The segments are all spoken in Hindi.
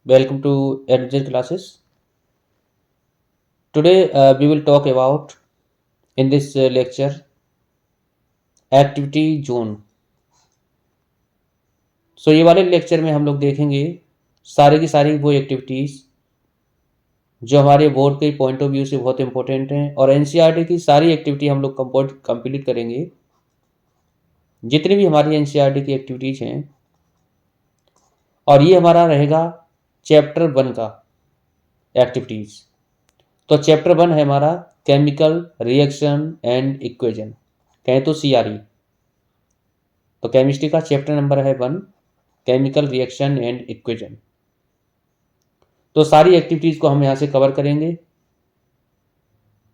Welcome to Adventure Classes. Today we will talk about in this lecture Activity Zone. ये वाले लेक्चर में हम लोग देखेंगे सारी की सारी वो एक्टिविटीज़ जो हमारे बोर्ड के पॉइंट ऑफ व्यू से बहुत इंपॉर्टेंट हैं और एनसीईआरटी की सारी एक्टिविटी हम लोग कंप्लीट करेंगे। जितनी भी हमारी एनसीईआरटी की एक्टिविटीज़ हैं और ये हमारा रहेगा चैप्टर 1 का एक्टिविटीज़। तो चैप्टर 1 है हमारा केमिकल रिएक्शन एंड इक्वेशन, कहें तो CRE। तो केमिस्ट्री का चैप्टर नंबर है 1, केमिकल रिएक्शन एंड इक्वेशन। तो सारी एक्टिविटीज़ को हम यहाँ से कवर करेंगे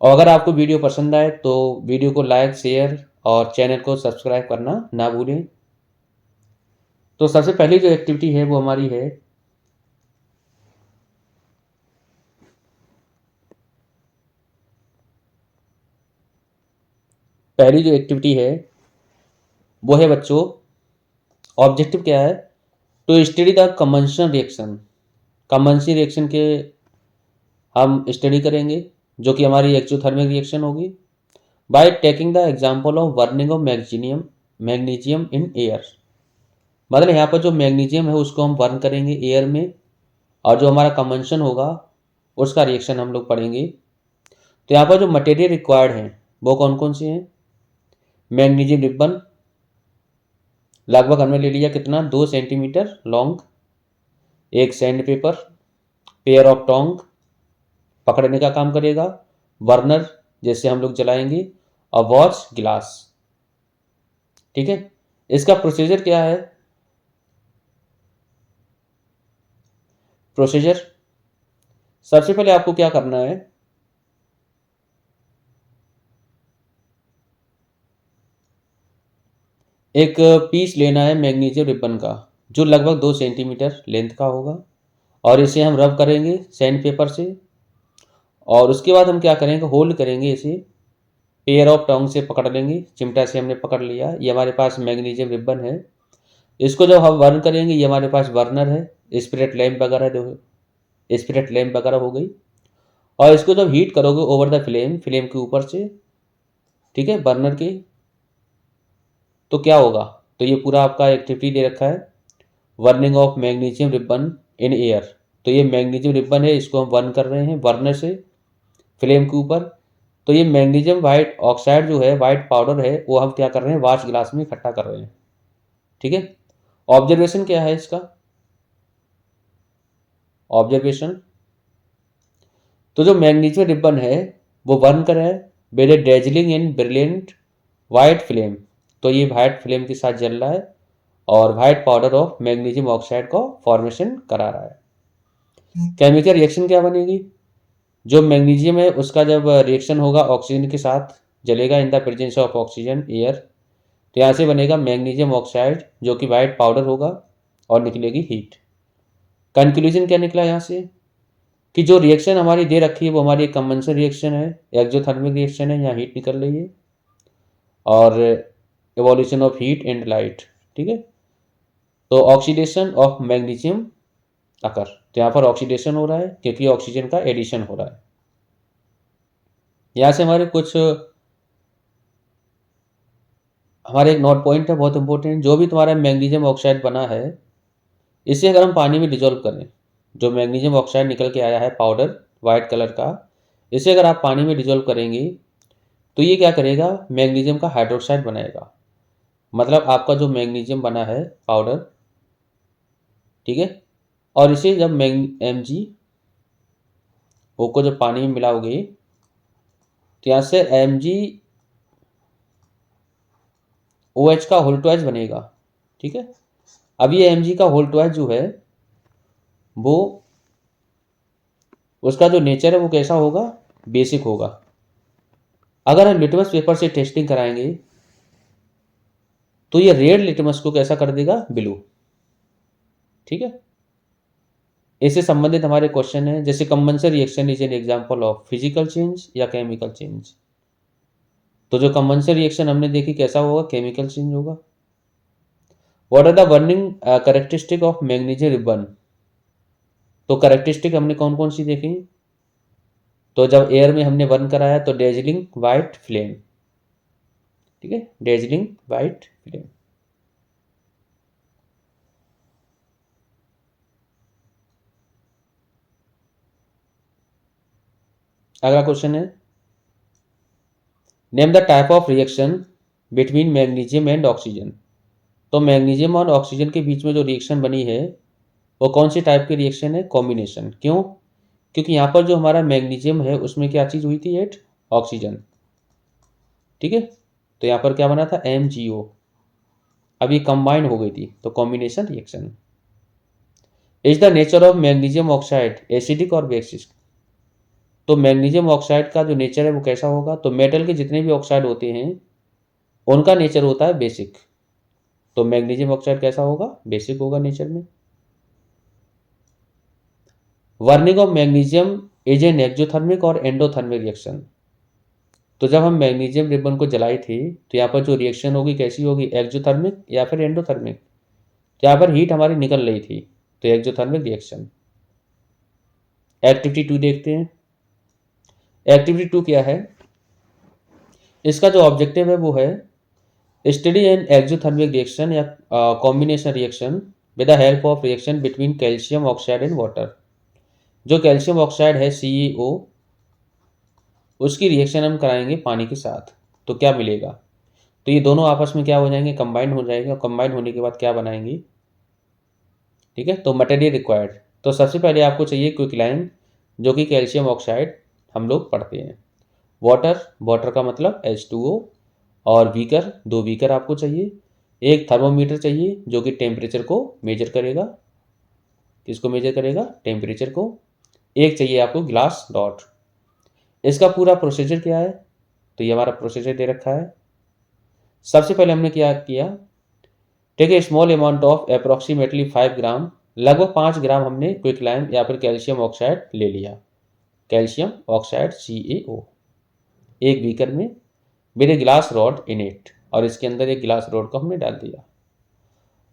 और अगर आपको वीडियो पसंद आए तो वीडियो को लाइक, शेयर और चैनल को सब्सक्राइब करना ना भूलें। तो सबसे पहली जो एक्टिविटी है वो हमारी है पहली जो एक्टिविटी है वो है बच्चों, ऑब्जेक्टिव क्या है? To study the combustion reaction. Combustion reaction के हम स्टडी करेंगे जो कि हमारी एक्सोथर्मिक रिएक्शन होगी by taking the example of burning of magnesium in air. मतलब यहाँ पर जो मैग्नीशियम है उसको हम बर्न करेंगे एयर में और जो हमारा कंबंशन होगा उसका रिएक्शन हम लोग पढ़ेंगे। तो यहाँ पर जो मटेरियल रिक्वायर्ड हैं वो कौन कौन से हैं? मैग्नीशियम रिबन लगभग हमने ले लिया कितना, 2 सेंटीमीटर लॉन्ग, एक sand paper, pair of Tong पकड़ने का काम करेगा, बर्नर जैसे हम लोग जलाएंगे और वॉच ग्लास। ठीक है, इसका प्रोसीजर क्या है? प्रोसीजर सबसे पहले आपको क्या करना है, एक पीस लेना है मैग्नीशियम रिबन का जो लगभग 2 सेंटीमीटर लेंथ का होगा और इसे हम रब करेंगे सैंड पेपर से और उसके बाद हम क्या करेंगे, होल्ड करेंगे इसे, पेयर ऑफ टोंग से पकड़ लेंगे, चिमटा से हमने पकड़ लिया, ये हमारे पास मैग्नीशियम रिबन है। इसको जब हम बर्न करेंगे ये हमारे पास बर्नर है, स्पिरिट लैम्प वगैरह जो स्पिरिट लैम्प वगैरह हो गई, और इसको जब हीट करोगे ओवर द फ्लेम, फ्लेम के ऊपर से, ठीक है, बर्नर की, तो क्या होगा? तो ये पूरा आपका एक्टिविटी दे रखा है, burning of magnesium ribbon in air. तो ये मैग्नीशियम रिबन है, इसको हम बर्न कर रहे हैं बर्नर से फ्लेम के ऊपर। तो ये मैग्नीशियम वाइट ऑक्साइड जो है, वाइट पाउडर है, वो हम क्या कर रहे हैं, वाच ग्लास में इकट्ठा कर रहे हैं। ठीक है, ऑब्जर्वेशन क्या है इसका? ऑब्जर्वेशन, तो जो मैग्नीशियम रिबन है वो बर्न कर है with dazzling in brilliant white flame. तो ये वाइट फ्लेम के साथ जल रहा है और white powder of magnesium oxide को फॉर्मेशन करा रहा है। केमिकल रिएक्शन क्या बनेगी? जो मैग्नीशियम है उसका जब रिएक्शन होगा ऑक्सीजन के साथ, जलेगा इन the presence of oxygen air, तो यहाँ से बनेगा मैग्नीशियम ऑक्साइड जो कि वाइट पाउडर होगा और निकलेगी हीट। कंक्लूजन क्या निकला यहाँ से कि जो रिएक्शन हमारी दे रखी है वो हमारी एक कंबंशन रिएक्शन है, एक्सोथर्मिक रिएक्शन है, यहाँ हीट निकल रही है और evolution of heat and light. ठीक है, तो ऑक्सीडेशन ऑफ मैग्नीशियम अकर, तो यहाँ पर ऑक्सीडेशन हो रहा है क्योंकि ऑक्सीजन का एडिशन हो रहा है। यहाँ से हमारे एक नोट पॉइंट है बहुत इंपॉर्टेंट, जो भी तुम्हारा मैग्नीशियम ऑक्साइड बना है इसे अगर हम पानी में डिजोल्व करें, जो मैग्नीशियम ऑक्साइड निकल के आया है पाउडर वाइट कलर का, इसे अगर आप पानी में डिजोल्व करेंगे तो ये क्या करेगा, मैग्नीशियम का हाइड्रोक्साइड बनाएगा। मतलब आपका जो मैग्नीशियम बना है पाउडर, ठीक है, और इसे जब MgO को जब पानी में मिलाओगे तो यहाँ से MgOH का होल ट्वाइस बनेगा। ठीक है, अब ये Mg का होल ट्वाइस जो है वो, उसका जो नेचर है वो कैसा होगा, बेसिक होगा। अगर हम लिटमस पेपर से टेस्टिंग कराएंगे तो ये रेड लिटमस को कैसा कर देगा, ब्लू। ठीक है, इससे संबंधित हमारे क्वेश्चन है जैसे combustion reaction is an example of physical change या केमिकल चेंज। तो जो कंबंशन रिएक्शन हमने देखी कैसा होगा, केमिकल चेंज होगा। What are the burning characteristic of magnesium ribbon? तो कैरेक्टरिस्टिक हमने कौन कौन सी देखी? तो जब एयर में हमने बर्न कराया तो डेजलिंग वाइट फ्लेम, ठीक है, डेजलिंग वाइट फ्लेम। अगला क्वेश्चन है, name the type of reaction between magnesium and oxygen. तो मैग्नीशियम और ऑक्सीजन के बीच में जो रिएक्शन बनी है वो कौन सी टाइप की रिएक्शन है? कॉम्बिनेशन। क्यों? क्योंकि यहाँ पर जो हमारा मैग्नीशियम है उसमें क्या चीज़ हुई थी? एट ऑक्सीजन, ठीक है। तो यहाँ पर क्या बना था? MgO। अब ये कंबाइंड हो गई थी तो combination reaction. Is the nature of magnesium oxide acidic और बेसिक। तो मैग्नीशियम ऑक्साइड का जो नेचर है वो कैसा होगा? तो मेटल के जितने भी ऑक्साइड होते हैं उनका नेचर होता है बेसिक। तो मैग्नीशियम ऑक्साइड कैसा होगा? बेसिक होगा नेचर में। Burning of magnesium is an exothermic और एंडोथर्मिक रिएक्शन। तो जब हम मैग्नीशियम रिबन को जलाई थी तो यहाँ पर जो रिएक्शन होगी कैसी होगी? एक्सोथर्मिक या फिर एंडोथर्मिक? तो यहाँ पर हीट हमारी निकल रही थी तो एक्सोथर्मिक रिएक्शन। एक्टिविटी 2 देखते हैं। एक्टिविटी 2 क्या है? इसका जो ऑब्जेक्टिव है वो है स्टडी एन एक्सोथर्मिक रिएक्शन या combination reaction with the help of reaction between calcium oxide and water. जो कैल्शियम ऑक्साइड है CeO, उसकी रिएक्शन हम कराएंगे पानी के साथ तो क्या मिलेगा? तो ये दोनों आपस में क्या हो जाएंगे? कंबाइंड हो जाएंगे, और कंबाइंड होने के बाद क्या बनाएंगे? ठीक है, तो मटेरियल रिक्वायर्ड। तो सबसे पहले आपको चाहिए क्विकलाइम, जो कि कैल्शियम ऑक्साइड हम लोग पढ़ते हैं। वाटर, वाटर का मतलब H2O, और बीकर, 2 बीकर आपको चाहिए। एक थर्मोमीटर चाहिए जो कि टेम्परेचर को मेजर करेगा। किसको मेजर करेगा? टेम्परेचर को। एक चाहिए आपको ग्लास डॉट। इसका पूरा प्रोसीजर क्या है? तो ये हमारा प्रोसीजर दे रखा है। सबसे पहले हमने क्या किया? Take a small amount of approximately 5 gram, लगभग 5 ग्राम हमने क्विकलाइम या फिर कैल्शियम ऑक्साइड ले लिया। कैल्शियम ऑक्साइड CaO एक बीकर में with a glass rod in it, और इसके अंदर एक ग्लास रॉड को हमने डाल दिया।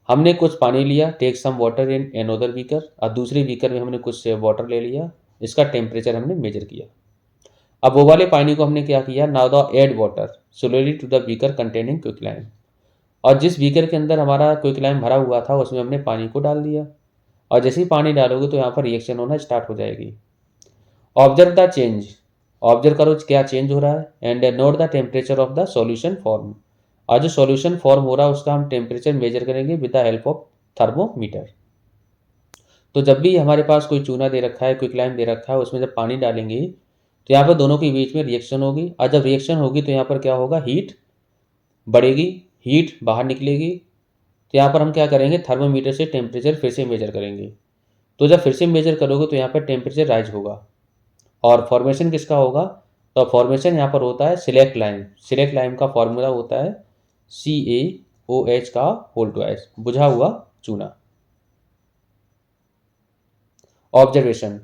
हमने कुछ पानी लिया, take some water in another beaker, और दूसरे बीकर में हमने कुछ वाटर ले लिया। इसका टेम्परेचर हमने मेजर किया। अब वो वाले पानी को हमने क्या किया? Now the add water slowly to the beaker containing quicklime, और जिस बीकर के अंदर हमारा क्विकलाइम भरा हुआ था उसमें हमने पानी को डाल दिया। और जैसे ही पानी डालोगे तो यहाँ पर रिएक्शन होना स्टार्ट हो जाएगी। ऑब्जर्व द चेंज, ऑब्जर्व करो क्या चेंज हो रहा है, and note the temperature of the solution form. और जो सॉल्यूशन फॉर्म हो रहा है उसका हम टेम्परेचर मेजर करेंगे with the help of thermometer. तो जब भी हमारे पास कोई चूना दे रखा है, क्विकलाइम दे रखा है, उसमें जब पानी डालेंगे तो यहाँ पर दोनों के बीच में रिएक्शन होगी, और जब रिएक्शन होगी तो यहाँ पर क्या होगा? हीट बढ़ेगी, हीट बाहर निकलेगी। तो यहाँ पर हम क्या करेंगे? थर्मोमीटर से टेम्परेचर फिर से मेजर करेंगे। तो जब फिर से मेजर करोगे तो यहाँ पर टेम्परेचर राइज होगा, और फॉर्मेशन किसका होगा? तो फॉर्मेशन यहाँ पर होता है सिलेक्ट लाइम। सिलेक्ट लाइम का फॉर्मूला होता है CaOH का होल ट्वाइस, बुझा हुआ चूना। Observation,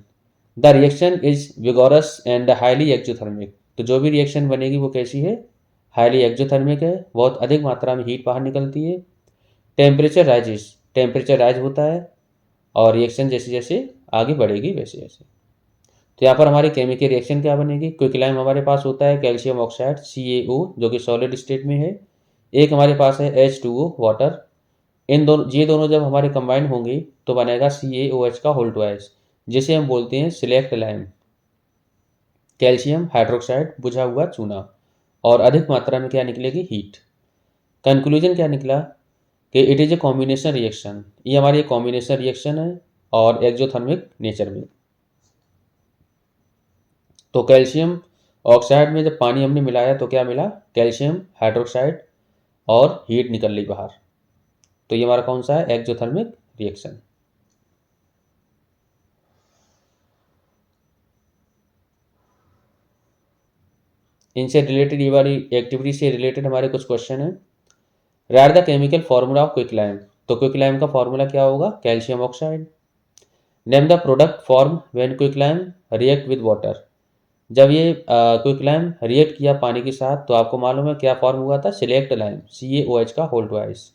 the reaction is vigorous and highly exothermic. तो जो भी रिएक्शन बनेगी वो कैसी है? हाईली एक्सोथर्मिक है, बहुत अधिक मात्रा में हीट बाहर निकलती है। टेम्परेचर राइजेस, टेम्परेचर राइज होता है, और रिएक्शन जैसे जैसे आगे बढ़ेगी वैसे वैसे। तो यहाँ पर हमारी केमिकल रिएक्शन क्या बनेगी? क्विकलाइम हमारे पास होता है कैल्शियम ऑक्साइड CaO जो कि सॉलिड स्टेट में है। एक हमारे पास है H2O वाटर। इन दोनों, ये दोनों जब हमारे कंबाइन होंगे तो बनेगा CaOH का होल ट्वाइस, जिसे हम बोलते हैं सिलेक्ट लाइम। कैल्शियम हाइड्रोक्साइड, बुझा हुआ चूना, और अधिक मात्रा में क्या निकलेगी? हीट। कंक्लूजन क्या निकला? कि it is a combination reaction. ये हमारी कॉम्बिनेशन रिएक्शन है और एक्सोथर्मिक नेचर में। तो कैल्शियम ऑक्साइड में जब पानी हमने मिलाया तो क्या मिला? कैल्शियम हाइड्रोक्साइड, और हीट निकल ली बाहर। तो ये हमारा कौन सा है? Exothermic reaction. इनसे रिलेटेड, ये वाली एक्टिविटी से रिलेटेड हमारे कुछ क्वेश्चन है। Right the chemical formula of quicklime. तो क्विकलाइम का फॉर्मूला क्या होगा? Calcium oxide. Name the product form when quicklime react with water. जब ये क्विकलाइम रिएक्ट किया पानी के साथ तो आपको मालूम है क्या फॉर्म हुआ था? सिलेक्ट लाइम, CaOH का whole twice.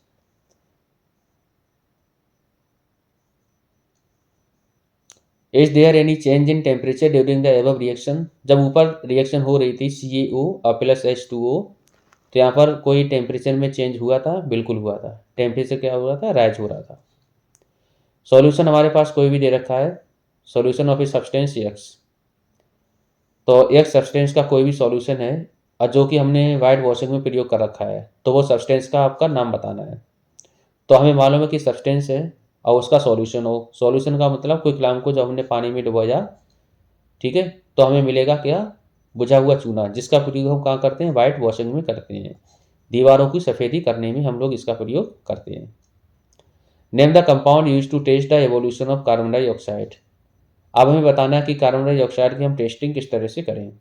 Is there any change in temperature during the above reaction, जब ऊपर रिएक्शन हो रही थी CaO प्लस H2O, तो यहाँ पर कोई टेम्परेचर में चेंज हुआ था? बिल्कुल हुआ था। टेम्परेचर क्या हुआ था? राइज हो रहा था। सॉल्यूशन हमारे पास कोई भी दे रखा है, solution of a substance X, तो X सब्सटेंस का कोई भी सॉल्यूशन है और जो कि हमने वाइट वॉशिंग में प्रयोग कर रखा है, तो वो सब्सटेंस का आपका नाम बताना है। तो हमें मालूम है कि सब्सटेंस है और उसका सॉल्यूशन हो। सॉल्यूशन का मतलब कोई क्लाम को जब हमने पानी में डुबोया, ठीक है, तो हमें मिलेगा क्या? बुझा हुआ चूना, जिसका प्रयोग हम कहाँ करते हैं? वाइट वॉशिंग में करते हैं। दीवारों की सफ़ेदी करने में हम लोग इसका प्रयोग करते हैं। Name the compound use to test the evolution of carbon dioxide. अब हमें बताना है कि कार्बन डाइऑक्साइड की हम टेस्टिंग किस तरह से करें।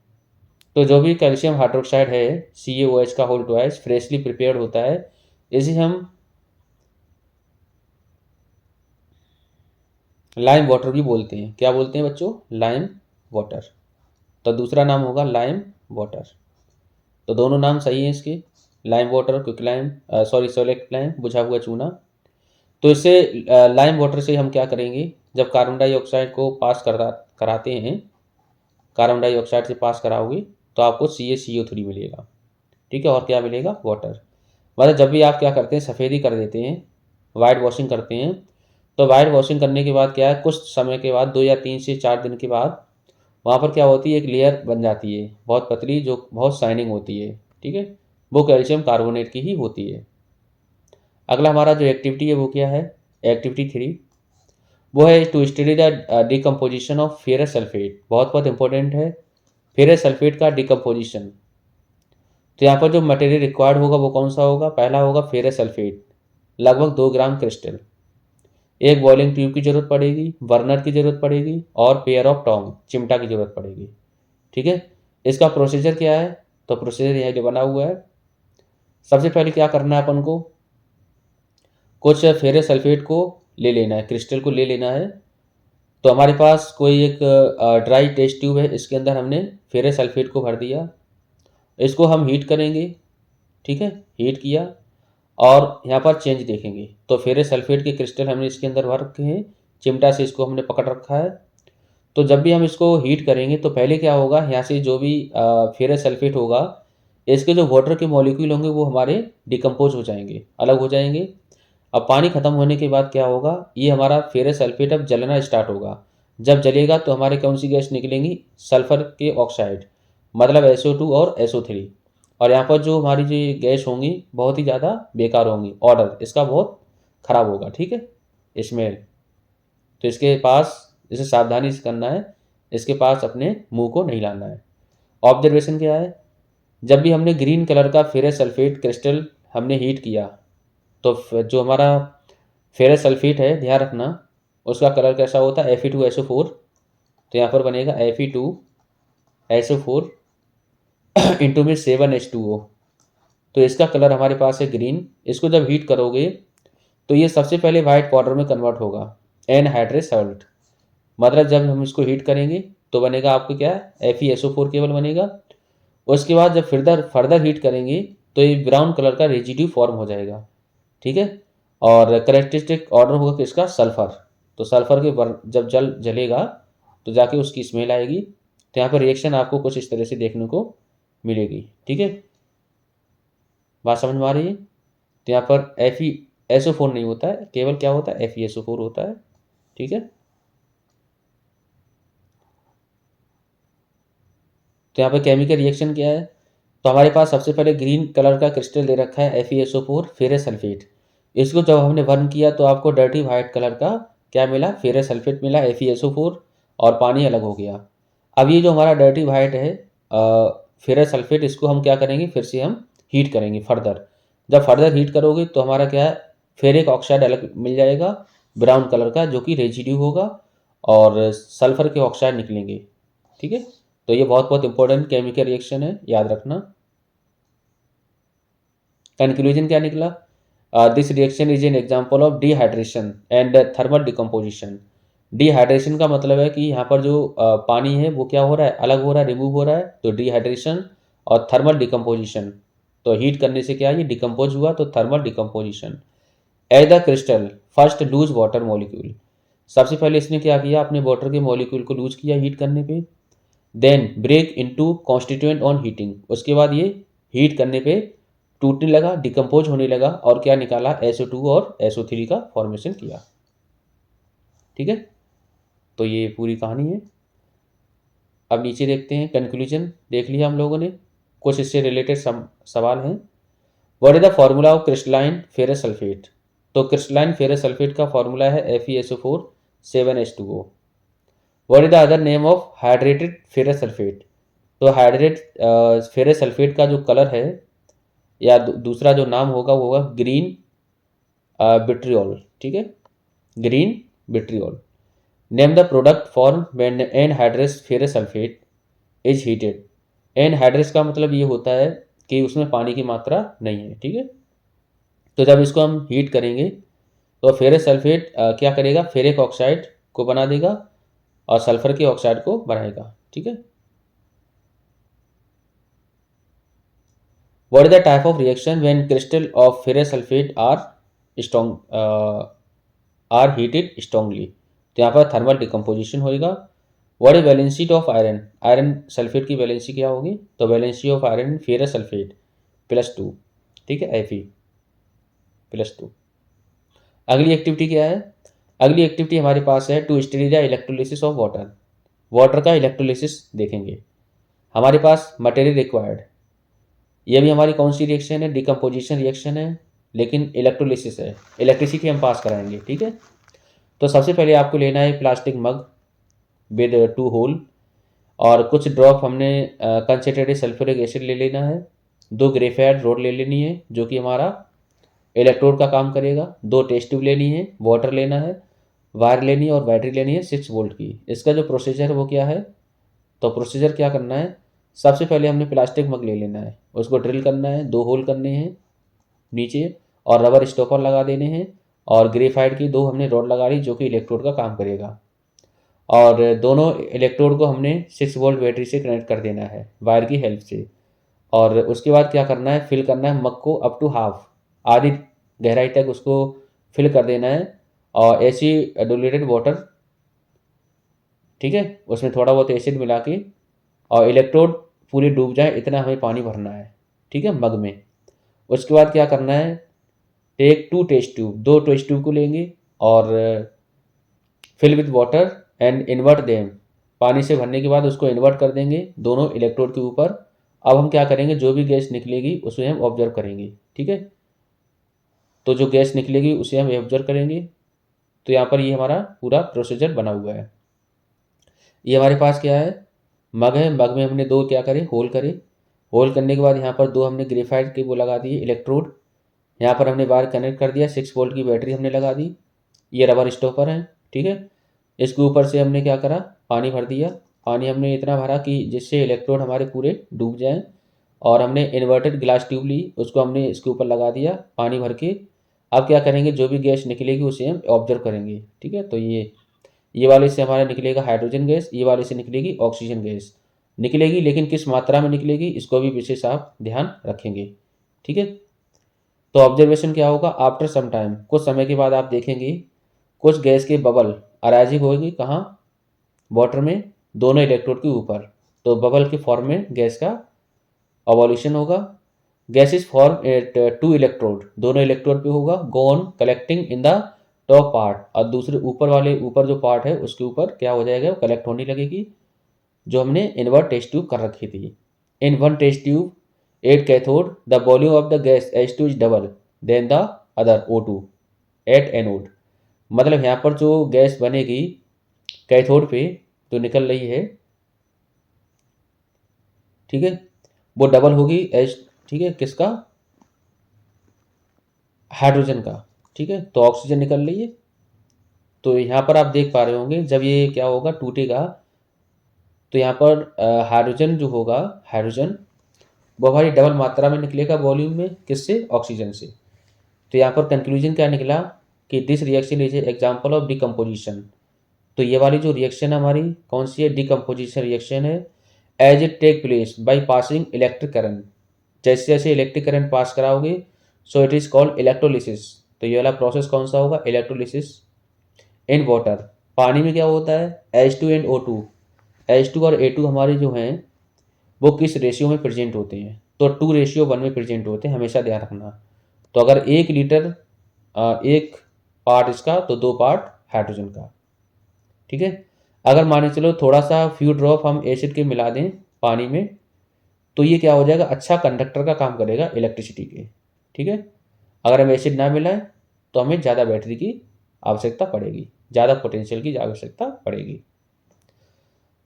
तो जो भी कैल्शियम हाइड्रोक्साइड है CaOH का होल ट्वाइस फ्रेशली प्रिपेयर्ड होता है, इसे हम लाइम वाटर भी बोलते हैं। क्या बोलते हैं बच्चों? Lime water. तो दूसरा नाम होगा लाइम वाटर। तो दोनों नाम सही हैं इसके, lime water, quick lime, sorry select lime, बुझा हुआ चूना। तो इससे लाइम वाटर से हम क्या करेंगे? जब कार्बन डाइऑक्साइड को पास कराते हैं, कार्बन डाइऑक्साइड से पास कराओगे तो आपको CaCO3 मिलेगा, ठीक है। और क्या मिलेगा? वाटर। मतलब जब भी आप क्या करते हैं? सफ़ेदी कर देते हैं, वाइट वॉशिंग करते हैं, तो वाइट वॉशिंग करने के बाद क्या है, कुछ समय के बाद 2 या 3 से 4 दिन के बाद वहाँ पर क्या होती है? एक लेयर बन जाती है बहुत पतली, जो बहुत शाइनिंग होती है, ठीक है। वो कैल्शियम कार्बोनेट की ही होती है। अगला हमारा जो एक्टिविटी है वो क्या है? एक्टिविटी 3, वो है to study the decomposition of ferrous sulphate. बहुत बहुत इंपॉर्टेंट है फेरस सल्फेट का डिकम्पोजिशन। तो यहाँ पर जो मटेरियल रिक्वायर्ड होगा वो कौन सा होगा? पहला होगा फेरस सल्फेट, लगभग 2 ग्राम क्रिस्टल। एक बॉइलिंग ट्यूब की जरूरत पड़ेगी, बर्नर की जरूरत पड़ेगी और पेयर ऑफ टोंग, चिमटा की जरूरत पड़ेगी, ठीक है। इसका प्रोसीजर क्या है? तो प्रोसीजर यहाँ जो बना हुआ है, सबसे पहले क्या करना है अपन को? कुछ फेरस सल्फेट को ले लेना है, क्रिस्टल को ले लेना है। तो हमारे पास कोई एक ड्राई टेस्ट ट्यूब है, इसके अंदर हमने फेरस सल्फेट को भर दिया। इसको हम हीट करेंगे, ठीक है। हीट किया और यहाँ पर चेंज देखेंगे। तो फेरस सल्फेट के क्रिस्टल हमने इसके अंदर भर रखे हैं, चिमटा से इसको हमने पकड़ रखा है। तो जब भी हम इसको हीट करेंगे तो पहले क्या होगा? यहाँ से जो भी फेरस सल्फेट होगा, इसके जो वाटर के मॉलिक्यूल होंगे वो हमारे डिकम्पोज हो जाएंगे, अलग हो जाएंगे। अब पानी खत्म होने के बाद क्या होगा? ये हमारा फेरस सल्फेट अब जलना स्टार्ट होगा। जब जलेगा तो हमारे कौन सी गैस निकलेंगी? सल्फर के ऑक्साइड, मतलब SO2 और SO3। और यहाँ पर जो हमारी जो गैस होंगी बहुत ही ज़्यादा बेकार होंगी, ऑर्डर इसका बहुत ख़राब होगा, ठीक है, स्मेल। तो इसके पास इसे सावधानी से करना है, इसके पास अपने मुंह को नहीं लाना है। ऑब्जर्वेशन क्या है? जब भी हमने ग्रीन कलर का फेरस सल्फेट क्रिस्टल हमने हीट किया, तो जो हमारा फेरस सल्फेट है, ध्यान रखना उसका कलर कैसा होता है? Fe2SO4। तो यहाँ पर बनेगा Fe2SO4 इंटू में 7H2O। तो इसका कलर हमारे पास है ग्रीन। इसको जब हीट करोगे तो ये सबसे पहले वाइट पाउडर में कन्वर्ट होगा, एनहाइड्रस सॉल्ट। मतलब जब हम इसको हीट करेंगे तो बनेगा आपको क्या? FeSO4 केवल बनेगा। उसके बाद जब फर्दर हीट करेंगे तो ये ब्राउन कलर का रेजिड्यू फॉर्म हो जाएगा, ठीक है। और करेक्टरिस्टिक ऑर्डर होगा किसका? सल्फर। तो सल्फर के जब जलेगा तो जाके उसकी स्मेल आएगी। तो यहाँ पर रिएक्शन आपको कुछ इस तरह से देखने को मिलेगी, ठीक है। बात समझ में आ रही है? तो यहाँ पर FeSO4 नहीं होता है, केवल क्या होता है? FeSO4 होता है, ठीक है। तो यहाँ पर केमिकल रिएक्शन क्या है? तो हमारे पास सबसे पहले ग्रीन कलर का क्रिस्टल दे रखा है FeSO4 फेरस सल्फेट। इसको जब हमने बर्न किया तो आपको डर्टी वाइट कलर का क्या मिला? फेरस सल्फेट मिला, FeSO4, और पानी अलग हो गया। अब ये जो हमारा डर्टी वाइट है फेरस सल्फेट, इसको हम क्या करेंगे? फिर से हम हीट करेंगे फर्दर। जब फर्दर हीट करोगे तो हमारा क्या है? फेरिक ऑक्साइड अलग मिल जाएगा ब्राउन कलर का, जो कि रेजिड्यू होगा, और सल्फर के ऑक्साइड निकलेंगे, ठीक है। तो ये बहुत बहुत इंपॉर्टेंट केमिकल रिएक्शन है, याद रखना। कंक्लूजन क्या निकला? This reaction is an example of dehydration and thermal decomposition. Dehydration का मतलब है कि यहाँ पर जो पानी है वो क्या हो रहा है? अलग हो रहा है, रिमूव हो रहा है, तो डिहाइड्रेशन। और थर्मल डिकम्पोजिशन, तो हीट करने से क्या, ये डिकम्पोज हुआ, तो thermal decomposition. As the crystal first lose water molecule, सबसे पहले इसने क्या किया, अपने वाटर के मॉलिक्यूल को लूज किया हीट करने पे, then break into constituent on heating, उसके बाद ये हीट करने पे टूटने लगा, डिकम्पोज होने लगा और क्या निकाला, SO2 और SO3 का फॉर्मेशन किया। ठीक है, तो ये पूरी कहानी है। अब नीचे देखते हैं, कंक्लूजन देख लिया हम लोगों ने, कुछ इससे रिलेटेड सवाल हैं। What is the formula of crystalline ferrous sulphate? तो क्रिस्टलाइन फेरस सल्फेट का फॉर्मूला है FeSO4 7H2O। What is the other name of hydrated ferrous sulphate? तो हाइड्रेट फेरस सल्फेट का जो कलर है या दूसरा जो नाम होगा वो होगा ग्रीन विट्रियोल। ठीक है, green vitriol. Name the product form when anhydrous ferrous sulphate is heated. Anhydrous का मतलब ये होता है कि उसमें पानी की मात्रा नहीं है। ठीक है, तो जब इसको हम हीट करेंगे तो फेरस सल्फेट क्या करेगा, फेरिक ऑक्साइड को बना देगा और सल्फर के ऑक्साइड को बनाएगा। ठीक है, what is the type of reaction when crystal of ferrous sulphate are heated strongly? तो यहाँ पर थर्मल डिकम्पोजिशन होएगा। What is valency of iron? Iron sulphate की वैलेंसी क्या होगी? तो valency of iron ferrous sulphate +2। ठीक है, Fe +2। अगली एक्टिविटी क्या है? अगली एक्टिविटी हमारे पास है to study the electrolysis of water. Water का इलेक्ट्रोलिसिस देखेंगे। हमारे पास मटेरियल रिक्वायर्ड, ये भी हमारी कौन सी रिएक्शन है? डिकम्पोजिशन रिएक्शन है, लेकिन इलेक्ट्रोलिसिस है, इलेक्ट्रिसिटी हम पास कराएंगे। ठीक है, तो सबसे पहले आपको लेना है प्लास्टिक मग विद 2 होल और कुछ ड्रॉप हमने कंसेंट्रेटेड सल्फ्यूरिक एसिड ले लेना है, 2 ग्रेफाइट रोड ले लेनी है जो कि हमारा इलेक्ट्रोड का काम करेगा, 2 टेस्ट ट्यूब लेनी है, वाटर लेना है, वायर लेनी है और बैटरी लेनी है 6 वोल्ट की। इसका जो प्रोसीजर है वो क्या है? तो प्रोसीजर क्या करना है, सबसे पहले हमने प्लास्टिक मग ले लेना है, उसको ड्रिल करना है, 2 होल करने हैं नीचे और रबर स्टॉपर लगा देने हैं और ग्रेफाइट की 2 हमने रॉड लगा ली जो कि इलेक्ट्रोड का काम करेगा और दोनों इलेक्ट्रोड को हमने 6 वोल्ट बैटरी से कनेक्ट कर देना है वायर की हेल्प से। और उसके बाद क्या करना है, फिल करना है मग को अप टू हाफ, आधी गहराई तक उसको फिल कर देना है और ऐसी एडुलेटेड वाटर, ठीक है, उसमें थोड़ा बहुत एसिड मिला के और इलेक्ट्रोड पूरी डूब जाए इतना हमें पानी भरना है। ठीक है, मग में। उसके बाद क्या करना है, take 2 test tube, 2 test tube को लेंगे और fill with water and invert them, पानी से भरने के बाद उसको इन्वर्ट कर देंगे दोनों इलेक्ट्रोड के ऊपर। अब हम क्या करेंगे, जो भी गैस निकलेगी उसे हम ऑब्जर्व करेंगे। ठीक है, तो जो गैस निकलेगी उसे हम ऑब्जर्व करेंगे। तो यहाँ पर ये हमारा पूरा प्रोसीजर बना हुआ है। ये हमारे पास क्या है, मग है, मग में हमने 2 क्या करे, होल करे। होल करने के बाद यहाँ पर 2 हमने ग्रेफाइट के वो लगा दिए इलेक्ट्रोड, यहाँ पर हमने वायर कनेक्ट कर दिया, 6 वोल्ट की बैटरी हमने लगा दी, ये रबर स्टॉपर है। ठीक है, इसके ऊपर से हमने क्या करा, पानी भर दिया। पानी हमने इतना भरा कि जिससे इलेक्ट्रोड हमारे पूरे डूब जाएं और हमने इन्वर्टेड ग्लास ट्यूब ली, उसको हमने इसके ऊपर लगा दिया पानी भर के। अब क्या करेंगे, जो भी गैस निकलेगी उसे हम ऑब्जर्व करेंगे। ठीक है, तो ये वाले से हमारा निकलेगा हाइड्रोजन गैस, ये वाले से निकलेगी ऑक्सीजन गैस निकलेगी, लेकिन किस मात्रा में निकलेगी इसको भी विशेष आप ध्यान रखेंगे। ठीक है, तो ऑब्जर्वेशन क्या होगा, आफ्टर सम टाइम, कुछ समय के बाद आप देखेंगे कुछ गैस के बबल अराइजिंग होगी, कहाँ, वाटर में, दोनों इलेक्ट्रोड के ऊपर। तो बबल के फॉर्म में गैस का अवोल्यूशन होगा। गैसेस फॉर्म एट 2 इलेक्ट्रोड, दोनों इलेक्ट्रोड पे होगा, gone collecting in the top part, और दूसरे ऊपर जो पार्ट है उसके ऊपर क्या हो जाएगा, वो कलेक्ट होने लगेगी, जो हमने इनवर्ट टेस्ट ट्यूब कर रखी थी। In one test tube 8 cathode, the volume of the gas H2 is double than the other O2 at anode. मतलब यहाँ पर जो गैस बनेगी कैथोड पे जो निकल रही है, ठीक है, वो डबल होगी एच, ठीक है, किसका, हाइड्रोजन का। ठीक है, तो ऑक्सीजन निकल रही है। तो यहाँ पर आप देख पा रहे होंगे जब ये क्या होगा, टूटेगा, तो यहाँ पर हाइड्रोजन जो होगा, हाइड्रोजन वो हमारी डबल मात्रा में निकलेगा वॉल्यूम में, किससे, ऑक्सीजन से। तो यहाँ पर कंक्लूजन क्या निकला कि this reaction is example of decomposition. तो ये वाली जो रिएक्शन है हमारी कौन सी है, डिकम्पोजिशन रिएक्शन है। As it take place by passing electric current, जैसे जैसे इलेक्ट्रिक करंट पास कराओगे, so it is called electrolysis. तो ये वाला प्रोसेस कौन सा होगा, इलेक्ट्रोलिसिस इन वाटर। पानी में क्या होता है, H2 एंड O2, H2 और A2 हमारे जो हैं वो किस रेशियो में प्रेजेंट होते हैं, तो 2:1 में प्रेजेंट होते हैं, हमेशा ध्यान रखना। तो अगर 1 लीटर एक पार्ट इसका तो 2 पार्ट हाइड्रोजन का, ठीक है। अगर मान के चलो थोड़ा सा फ्यू ड्रॉप हम एसिड के मिला दें पानी में, तो ये क्या हो जाएगा, अच्छा कंडक्टर का काम करेगा इलेक्ट्रिसिटी के, ठीक है। अगर हम एसिड ना मिलाएं तो हमें ज़्यादा बैटरी की आवश्यकता पड़ेगी, ज़्यादा पोटेंशियल की आवश्यकता पड़ेगी।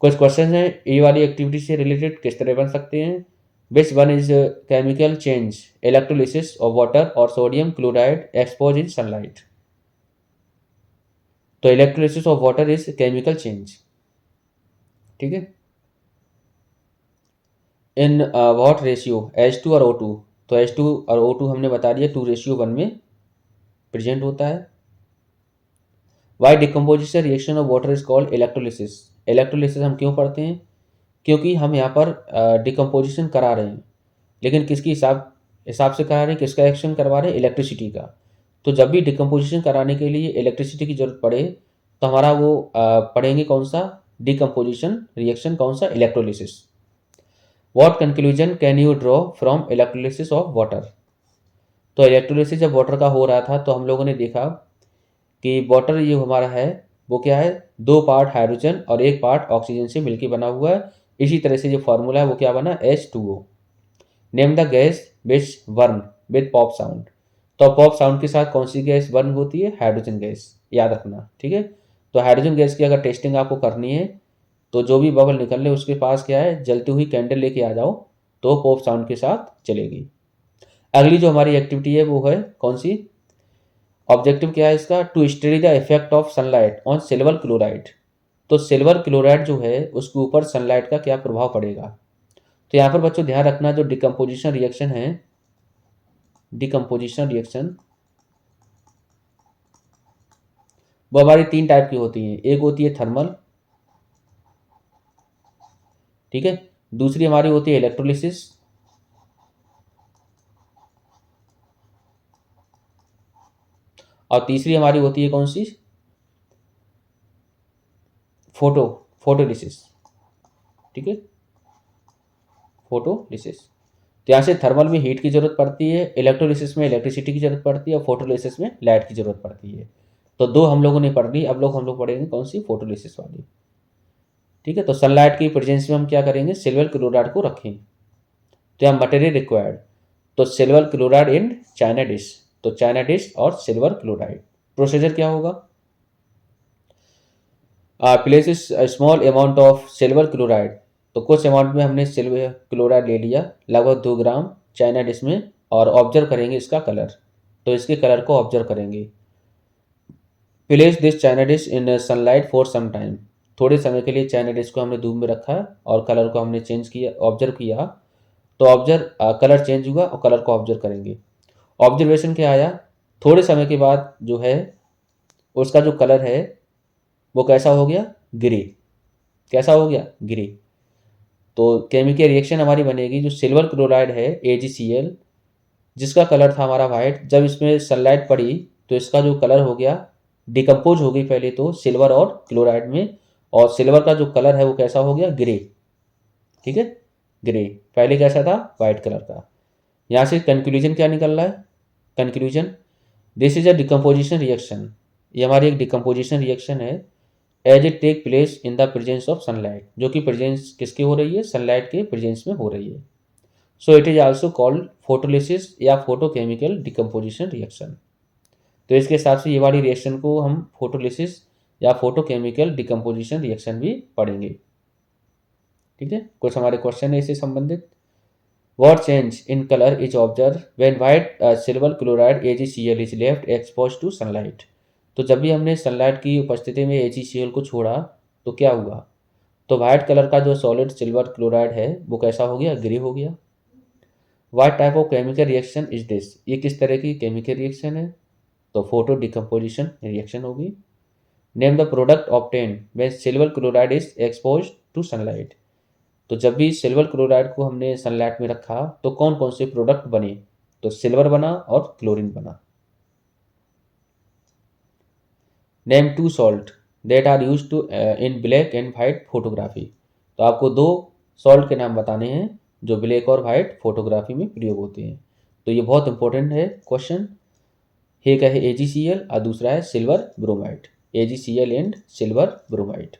कुछ क्वेश्चन हैं ये वाली एक्टिविटी से रिलेटेड, किस तरह बन सकते हैं। Which one is chemical change, electrolysis of water और sodium chloride expose in sunlight. तो electrolysis of water is chemical change, ठीक है। इन व्हाट रेशियो, H2 और O2, तो H2 और O2 हमने बता दिया 2:1 में प्रेजेंट होता है। Why decomposition reaction of water is called electrolysis. Electrolysis हम क्यों पढ़ते हैं, क्योंकि हम यहाँ पर डिकम्पोजिशन करा रहे हैं, लेकिन किसकी हिसाब हिसाब से करा रहे हैं, किसका एक्शन करवा रहे हैं, इलेक्ट्रिसिटी का। तो जब भी डिकम्पोजिशन कराने के लिए इलेक्ट्रिसिटी की जरूरत पड़े तो हमारा वो पढ़ेंगे कौन सा, डिकम्पोजिशन रिएक्शन, कौन सा, electrolysis. What conclusion can you draw from electrolysis of water. तो इलेक्ट्रोलिसिस जब वाटर का हो रहा था तो हम लोगों ने देखा कि वाटर ये हमारा है वो क्या है, 2 पार्ट हाइड्रोजन और 1 पार्ट ऑक्सीजन से मिलकर बना हुआ है। इसी तरह से जो फॉर्मूला है वो क्या बना, H2O। Name the gas which burn with pop sound. तो पॉप साउंड के साथ कौन सी गैस बर्न होती है, हाइड्रोजन गैस, याद रखना, ठीक है। तो हाइड्रोजन गैस की अगर टेस्टिंग आपको करनी है तो जो भी बबल निकल रहे उसके पास क्या है, जलती हुई कैंडल लेके आ जाओ, तो पॉप साउंड के साथ चलेगी। अगली जो हमारी एक्टिविटी है वो है कौन सी, ऑब्जेक्टिव क्या है इसका, to study the effect of sunlight on silver chloride. तो सिल्वर क्लोराइड जो है उसके ऊपर सनलाइट का क्या प्रभाव पड़ेगा। तो यहाँ पर बच्चों ध्यान रखना, जो डिकम्पोजिशन रिएक्शन है, डिकम्पोजिशन रिएक्शन वो हमारी 3 टाइप की होती हैं। एक होती है थर्मल, ठीक है, दूसरी हमारी होती है इलेक्ट्रोलिसिस, और तीसरी हमारी होती है कौन सी, फोटोलिसिस, ठीक है, फोटोलिसिस। तो यहाँ से थर्मल में हीट की जरूरत पड़ती है, इलेक्ट्रोलिसिस में इलेक्ट्रिसिटी की जरूरत पड़ती है, और फोटोलिसिस में लाइट की जरूरत पड़ती है। तो 2 हम लोगों ने पढ़ ली, अब हम लोग पढ़ेंगे कौन सी, फोटोलिसिस वाली, ठीक है। तो सनलाइट की प्रेजेंस में हम क्या करेंगे, सिल्वर क्लोराइड को रखें। तो यहाँ मटेरियल रिक्वायर्ड, तो silver chloride in China dish, तो चाइना डिश और सिल्वर क्लोराइड। प्रोसीजर क्या होगा, place small amount of silver chloride, तो कुछ अमाउंट में हमने सिल्वर क्लोराइड ले लिया, लगभग 2 ग्राम चाइना डिश में, और ऑब्जर्व करेंगे इसका कलर। तो इसके कलर को ऑब्जर्व करेंगे। Place this china dish in sunlight for some time, थोड़े समय के लिए चाइना डिश को हमने धूप में रखा और कलर को हमने चेंज किया, ऑब्जर्व किया। तो ऑब्जर्व कलर चेंज हुआ और कलर को ऑब्जर्व करेंगे। ऑब्जर्वेशन क्या आया, थोड़े समय के बाद जो है उसका जो कलर है वो कैसा हो गया, ग्रे, कैसा हो गया, ग्रे। तो केमिकल रिएक्शन हमारी बनेगी, जो सिल्वर क्लोराइड है AgCl, जिसका कलर था हमारा वाइट, जब इसमें सनलाइट पड़ी तो इसका जो कलर हो गया, डिकम्पोज हो गई पहले तो सिल्वर और क्लोराइड में, और सिल्वर का जो कलर है वो कैसा हो गया, ग्रे, ठीक है, ग्रे। पहले कैसा था, वाइट कलर का। यहाँ से कंक्लूजन क्या निकल रहा है, conclusion, this is a decomposition reaction, ये हमारी एक डिकम्पोजिशन रिएक्शन है, as it take place in the presence of sunlight, जो कि प्रेजेंस किसकी हो रही है, सनलाइट के प्रेजेंस में हो रही है। सो it is also called photolysis या फोटोकेमिकल डिकम्पोजिशन रिएक्शन। तो इसके हिसाब से ये वाली रिएक्शन को हम फोटोलिसिस या फोटोकेमिकल डिकम्पोजिशन रिएक्शन भी पढ़ेंगे, ठीक है। कुछ हमारे क्वेश्चन है इससे संबंधित। What change in color is observed when white silver chloride AgCl is left exposed to sunlight? तो जब भी हमने सनलाइट की उपस्थिति में AgCl को छोड़ा तो क्या हुआ, तो वाइट कलर का जो सॉलिड सिल्वर क्लोराइड है वो कैसा हो गया, ग्रे हो गया। What type of chemical reaction is this? ये किस तरह की केमिकल रिएक्शन है, तो फोटो डिकम्पोजिशन रिएक्शन होगी। Name the product obtain when silver chloride is exposed to sunlight. तो जब भी सिल्वर क्लोराइड को हमने सनलाइट में रखा तो कौन कौन से प्रोडक्ट बने, तो सिल्वर बना और क्लोरीन बना। Name 2 salt, that are use to in black and white photography. तो आपको दो सॉल्ट के नाम बताने हैं जो ब्लैक और वाइट फोटोग्राफी में प्रयोग होते हैं। तो ये बहुत इंपॉर्टेंट है क्वेश्चन। एक है AgCl और दूसरा है silver bromide. AgCl and silver bromide.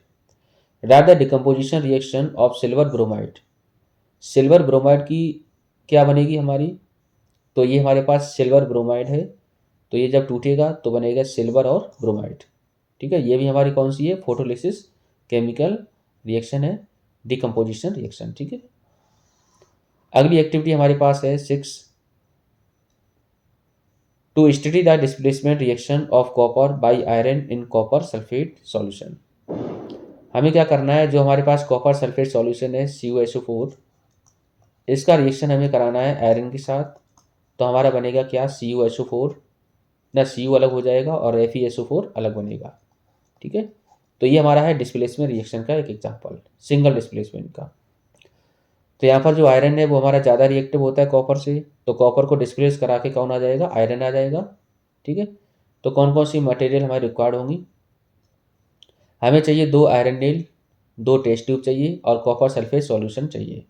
Right the decomposition reaction of silver bromide. Silver bromide की क्या बनेगी हमारी, तो ये हमारे पास सिल्वर ब्रोमाइड है, तो ये जब टूटेगा तो बनेगा सिल्वर और ब्रोमाइड। ठीक है, ये भी हमारी कौन सी है, फोटोलिसिस केमिकल रिएक्शन है, डिकम्पोजिशन रिएक्शन। ठीक है, अगली एक्टिविटी हमारे पास है 6, to study the displacement reaction of copper by iron in copper sulphate solution. हमें क्या करना है, जो हमारे पास कॉपर सल्फेट सॉल्यूशन है CuSO4, इसका रिएक्शन हमें कराना है आयरन के साथ। तो हमारा बनेगा क्या, CuSO4 ना, Cu अलग हो जाएगा और FeSO4 अलग बनेगा। ठीक है, तो ये हमारा है डिस्प्लेसमेंट रिएक्शन का एक एग्जांपल, सिंगल डिस्प्लेसमेंट का। तो यहाँ पर जो आयरन है वो हमारा ज़्यादा रिएक्टिव होता है कॉपर से, तो कॉपर को डिस्प्लेस करा के कौन आ जाएगा, आयरन आ जाएगा। ठीक है, तो कौन कौन सी मटेरियल हमारी रिक्वायर्ड होंगी, हमें चाहिए 2 आयरन नेल, 2 टेस्ट ट्यूब चाहिए और कॉपर सल्फेट सॉल्यूशन चाहिए।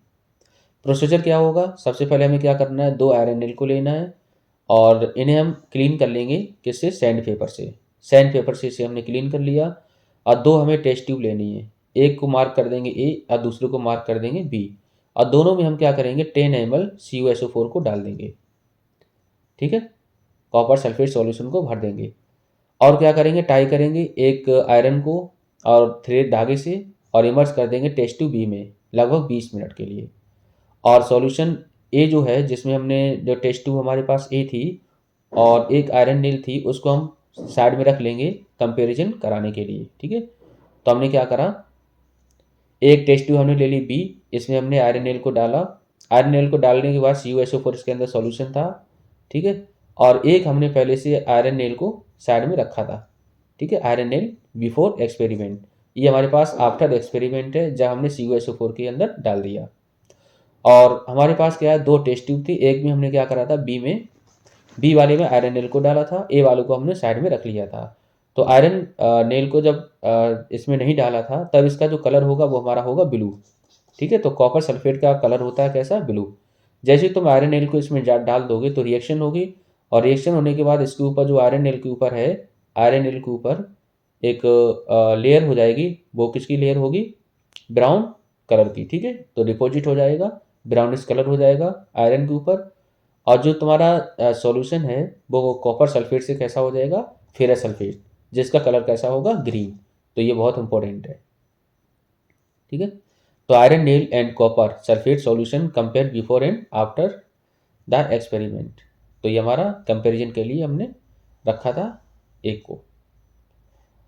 प्रोसीजर क्या होगा, सबसे पहले हमें क्या करना है, 2 आयरन नेल को लेना है और इन्हें हम क्लीन कर लेंगे, किससे, सैंड पेपर से। सैंड पेपर से इसे हमने क्लीन कर लिया और 2 हमें टेस्ट ट्यूब लेनी है, एक को मार्क कर देंगे A और दूसरे को मार्क कर देंगे B, और दोनों में हम क्या करेंगे 10 ml CuSO4 को डाल देंगे। ठीक है, कॉपर सल्फेट सॉल्यूशन को भर देंगे और क्या करेंगे, टाई करेंगे एक आयरन को और थ्रेड धागे से और इमर्स कर देंगे टेस्ट ट्यूब B में लगभग 20 मिनट के लिए। और सॉल्यूशन A जो है, जिसमें हमने जो टेस्ट ट्यूब हमारे पास A थी और एक आयरन नील थी, उसको हम साइड में रख लेंगे कंपैरिजन कराने के लिए। ठीक है, तो हमने क्या करा, एक टेस्ट ट्यूब हमने ले ली B, इसमें हमने आयरन नेल को डाला, आयरन नेल को डालने के बाद CuSO4 इसके अंदर सॉल्यूशन था। ठीक है, और एक हमने पहले से आयरन नेल को साइड में रखा था। ठीक है, आयरन नेल बिफोर एक्सपेरिमेंट, ये हमारे पास आफ्टर एक्सपेरिमेंट है जब हमने CuSO4 के अंदर डाल दिया। और हमारे पास क्या है, 2 टेस्ट ट्यूब थी, एक में हमने क्या करा था, बी वाले में आयरन नेल को डाला था, ए वाले को हमने साइड में रख लिया था। तो आयरन नेल को जब इसमें नहीं डाला था तब इसका जो कलर होगा वो हमारा होगा ब्लू। ठीक है, तो कॉपर सल्फेट का कलर होता है कैसा, ब्लू। जैसे ही तुम आयरन नेल को इसमें डाल दोगे तो रिएक्शन होगी, और रिएक्शन होने के बाद इसके ऊपर जो आयरन नेल के ऊपर है, आयरन नेल के ऊपर एक लेयर हो जाएगी, वो किसकी लेयर होगी, ब्राउन कलर की। ठीक है, तो डिपॉजिट हो जाएगा, ब्राउनिश कलर हो जाएगा आयरन के ऊपर, और जो तुम्हारा सॉल्यूशन है वो कॉपर सल्फेट से कैसा हो जाएगा, फेरस सल्फेट, जिसका कलर कैसा होगा, ग्रीन। तो ये बहुत इंपॉर्टेंट है। ठीक है, तो iron nail and copper sulphate solution compare before and after the experiment. तो ये हमारा कंपैरिजन के लिए हमने रखा था एक को।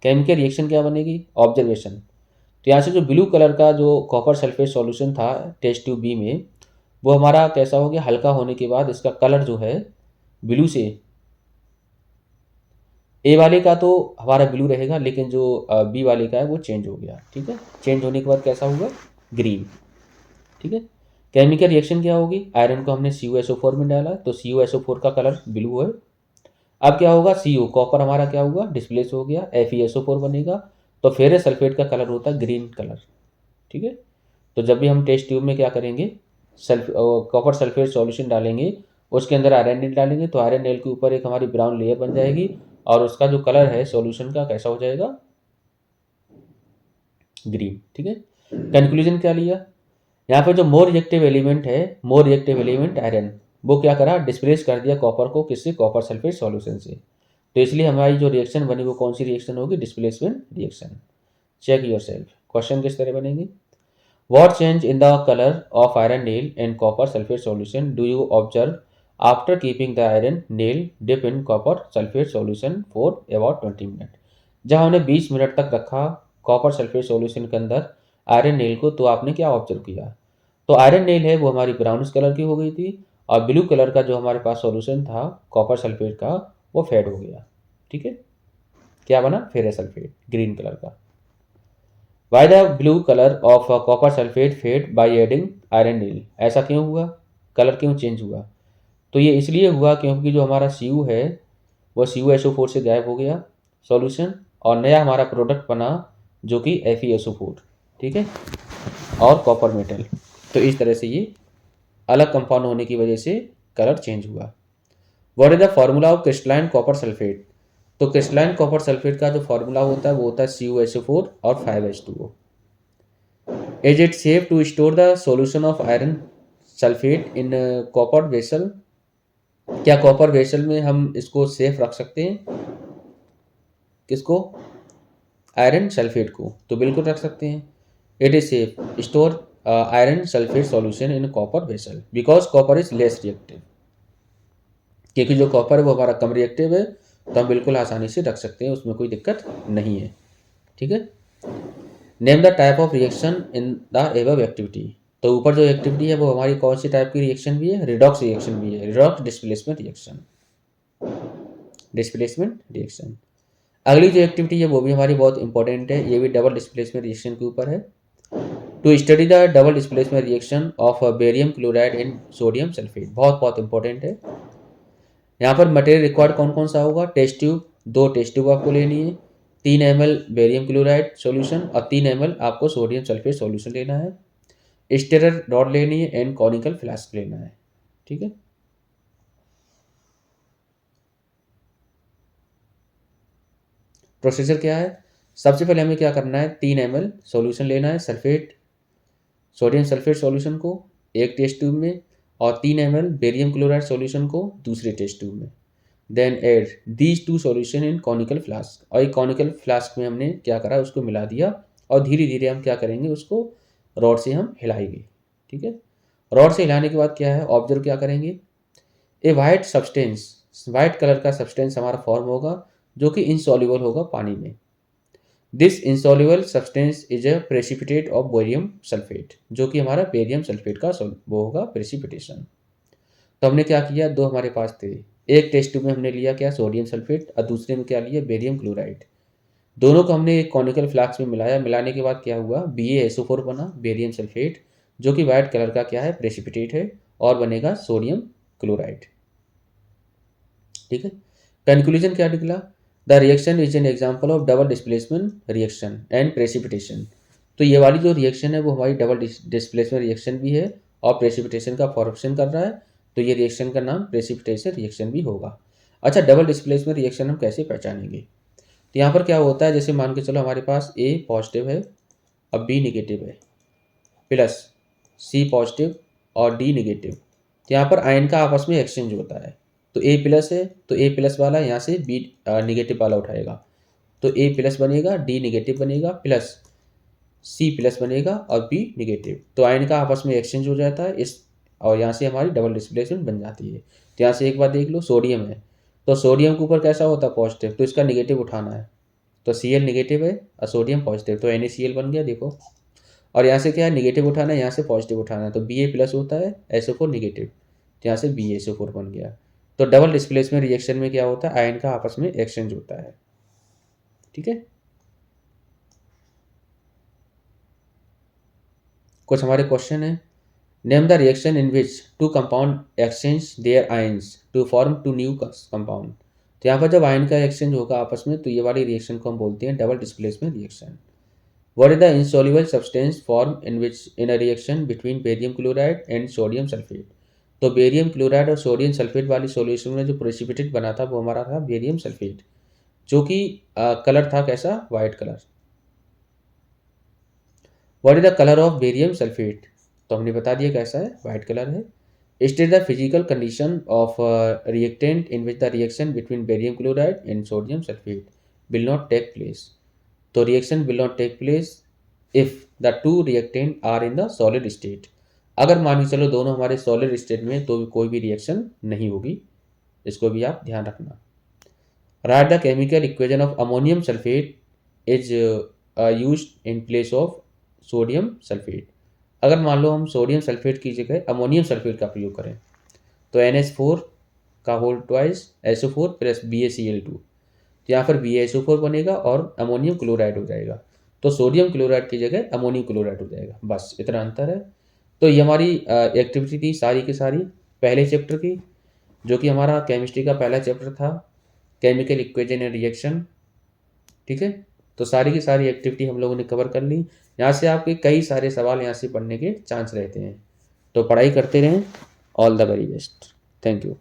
केमिकल रिएक्शन क्या बनेगी, ऑब्जर्वेशन। तो यहाँ से जो ब्लू कलर का जो कॉपर सल्फेट सॉल्यूशन था टेस्ट ट्यूब B में, वो हमारा कैसा हो गया, हल्का होने के बाद इसका कलर जो है ब्लू से, A वाले का तो हमारा ब्लू रहेगा, लेकिन जो B वाले का है वो चेंज हो गया। ठीक है, चेंज होने के बाद कैसा होगा, ग्रीन। ठीक है, केमिकल रिएक्शन क्या होगी, आयरन को हमने CuSO4 में डाला तो CuSO4 का कलर ब्लू है। अब क्या होगा, Cu कॉपर हमारा क्या हुआ, डिस्प्लेस हो गया, FeSO4 बनेगा, तो फेरस सल्फेट का कलर होता है ग्रीन कलर। ठीक है, तो जब भी हम टेस्ट ट्यूब में क्या करेंगे, कॉपर सल्फेट सॉल्यूशन डालेंगे, उसके अंदर आयरन नेल डालेंगे, तो आयरन नेल के ऊपर एक हमारी ब्राउन लेयर बन जाएगी और उसका जो कलर है सॉल्यूशन का कैसा हो जाएगा, ग्रीन। ठीक है, कंक्लूजन क्या लिया, यहाँ पे जो मोर रिएक्टिव एलिमेंट है, मोर रिएक्टिव एलिमेंट आयरन, वो क्या करा, डिस्प्लेस कर दिया कॉपर को, किससे, कॉपर सल्फेट सॉल्यूशन से। तो इसलिए हमारी जो रिएक्शन बनी वो कौन सी रिएक्शन होगी, displacement reaction. Check yourself, question किस तरह बनेंगे, What change in the color of iron nail and copper sulfate solution do you observe after keeping the iron nail dip in copper sulfate solution for about 20 minutes? जब हमने 20 मिनट तक रखा कॉपर सल्फेट सॉल्यूशन के अंदर आयरन नेल को, तो आपने क्या ऑब्जर्व किया, तो आयरन नेल है वो हमारी ब्राउनिश कलर की हो गई थी, और ब्लू कलर का जो हमारे पास सॉल्यूशन था कॉपर सल्फेट का, वो फेड हो गया। ठीक है, क्या बना, फेरस सल्फेट ग्रीन कलर का। Why the blue colour of copper sulphate fade by adding iron nail, ऐसा क्यों हुआ, कलर क्यों चेंज हुआ, तो ये इसलिए हुआ क्योंकि जो हमारा Cu है वो CuSO4 से गायब हो गया सॉल्यूशन, और नया हमारा प्रोडक्ट बना जो कि FeSO4, ठीक है, और कॉपर मेटल। तो इस तरह से ये अलग कंपाउंड होने की वजह से कलर चेंज हुआ। What is the formula of crystalline copper sulphate? तो क्रिस्टलाइन कॉपर सल्फेट का जो फॉर्मूला होता है वो होता है CuSO4 और 5H2O। Is it safe to store the solution of iron sulphate in copper vessel? क्या कॉपर वेसल में हम इसको सेफ रख सकते हैं? किसको? आयरन सल्फेट को। तो बिल्कुल रख सकते हैं। It is safe store iron sulphate solution in copper vessel because copper is less reactive. क्योंकि जो कॉपर है वो हमारा कम रिएक्टिव है, तो हम बिल्कुल आसानी से रख सकते हैं, उसमें कोई दिक्कत नहीं है, ठीक है। Name the type of reaction in the above activity. तो ऊपर जो एक्टिविटी है वो हमारी कौन सी टाइप की रिएक्शन भी है? रिडॉक्स रिएक्शन भी है, redox displacement reaction, displacement reaction. अगली जो एक्टिविटी है वो भी हमारी बहुत इंपॉर्टेंट है, ये भी डबल डिस्प्लेसमेंट रिएक्शन के ऊपर है। To study the double displacement reaction of barium chloride in sodium sulphate, बहुत बहुत इंपॉर्टेंट है। यहाँ पर मटेरियल रिक्वायर्ड कौन कौन सा होगा? टेस्ट ट्यूब, 2 टेस्ट ट्यूब आपको लेनी है, 3 ml बेरियम क्लोराइड सॉल्यूशन और 3 ml आपको सोडियम सल्फेट सॉल्यूशन लेना है, स्टेरर रॉड लेनी है एंड कॉनिकल फ्लास्क लेना है, ठीक है। प्रोसीजर क्या है? सबसे पहले हमें क्या करना है, 3 ml सॉल्यूशन लेना है सल्फेट, सोडियम सल्फेट सॉल्यूशन को एक टेस्ट ट्यूब में, और 3 ml बेरियम क्लोराइड सॉल्यूशन को दूसरे टेस्ट ट्यूब में। Then add these 2 solution in conical flask, और एक कॉनिकल फ्लास्क में हमने क्या करा, उसको मिला दिया और धीरे धीरे हम क्या करेंगे, उसको रॉड से हम हिलाएंगे, ठीक है। रॉड से हिलाने के बाद क्या है, ऑब्जर्व क्या करेंगे, ए वाइट सब्सटेंस, वाइट कलर का सब्सटेंस हमारा फॉर्म होगा जो कि इनसॉल्युबल होगा पानी में। This insoluble substance is a precipitate of barium sulphate, जो कि हमारा बेरियम सल्फेट का वो होगा प्रेसिपिटेशन। तो हमने क्या किया, 2 हमारे पास थे, एक टेस्ट ट्यूब में हमने लिया क्या, सोडियम सल्फेट, और दूसरे में क्या लिया, बेरियम क्लोराइड। दोनों को हमने एक कॉनिकल फ्लास्क में मिलाया, मिलाने के बाद क्या हुआ, BaSO4 बना, बेरियम सल्फेट, जो कि वाइट कलर का क्या है, प्रेसिपिटेट है, और बनेगा सोडियम क्लोराइड, ठीक है। कंक्लूजन क्या निकला, the reaction is an example of double displacement reaction and precipitation. तो ये वाली जो रिएक्शन है वो हमारी डबल डिस्प्लेसमेंट रिएक्शन भी है और प्रेसिपिटेशन का फॉर्मेशन कर रहा है, तो ये रिएक्शन का नाम प्रेसिपिटेशन रिएक्शन भी होगा। अच्छा, डबल डिस्प्लेसमेंट रिएक्शन हम कैसे पहचानेंगे? तो यहाँ पर क्या होता है, जैसे मान के चलो हमारे पास A पॉजिटिव है, अब B निगेटिव है, प्लस C पॉजिटिव और D निगेटिव, तो यहाँ पर आयन का आपस में एक्सचेंज होता है। तो A प्लस है तो A प्लस वाला यहाँ से B निगेटिव वाला उठाएगा, तो A प्लस बनेगा, D निगेटिव बनेगा, प्लस C प्लस बनेगा और B निगेटिव। तो आयन का आपस में एक्सचेंज हो जाता है इस, और यहाँ से हमारी डबल डिस्प्लेसमेंट बन जाती है। तो यहाँ से एक बार देख लो, सोडियम है तो सोडियम के ऊपर कैसा होता है, पॉजिटिव, तो इसका निगेटिव उठाना है, तो Cl निगेटिव है और सोडियम पॉजिटिव, तो NaCl बन गया, देखो। और यहाँ से क्या है, निगेटिव उठाना है, यहाँ से पॉजिटिव उठाना है, तो Ba प्लस होता है, SO4 निगेटिव, तो यहाँ से BaSO4 बन गया। तो डबल डिस्प्लेसमेंट रिएक्शन में क्या होता है, आयन का आपस में एक्सचेंज होता है, ठीक है। कुछ हमारे क्वेश्चन है, name the reaction in which 2 compound exchange their ions to form 2 new compound. तो यहाँ पर जब आयन का एक्सचेंज होगा आपस में, तो ये वाली रिएक्शन को हम बोलते हैं double displacement reaction. What is the insoluble substance formed in a reaction between barium chloride and sodium sulfate? तो बेरियम क्लोराइड और सोडियम सल्फेट वाली सॉल्यूशन में जो प्रेसिपिटेट बना था वो हमारा था बेरियम सल्फेट, जो कि कलर था कैसा, white colour. What is the colour of barium sulphate? तो हमने बता दिया कैसा है, वाइट कलर है। State the physical condition of reactant in which the reaction between barium chloride and sodium sulphate will not take place. तो reaction will not take place if the 2 reactant are in the solid state. अगर मान के चलो दोनों हमारे सॉलिड स्टेट में, तो कोई भी रिएक्शन नहीं होगी, इसको भी आप ध्यान रखना। Right the chemical equation of ammonium sulphate is used in place of sodium sulphate. अगर मान लो हम सोडियम सल्फेट की जगह अमोनियम सल्फेट का प्रयोग करें, तो NH4 का whole twice SO4 plus BaCl2, तो यहाँ पर BaSO4 बनेगा और अमोनियम क्लोराइड हो जाएगा, तो सोडियम क्लोराइड की जगह अमोनियम क्लोराइड हो जाएगा, बस इतना अंतर है। तो ये हमारी एक्टिविटी थी सारी की सारी पहले चैप्टर की, जो कि हमारा केमिस्ट्री का पहला चैप्टर था, केमिकल इक्वेशन एंड रिएक्शन। ठीक है, तो सारी की सारी एक्टिविटी हम लोगों ने कवर कर ली। यहाँ से आपके कई सारे सवाल यहाँ से पढ़ने के चांस रहते हैं, तो पढ़ाई करते रहें। All the very best. Thank you.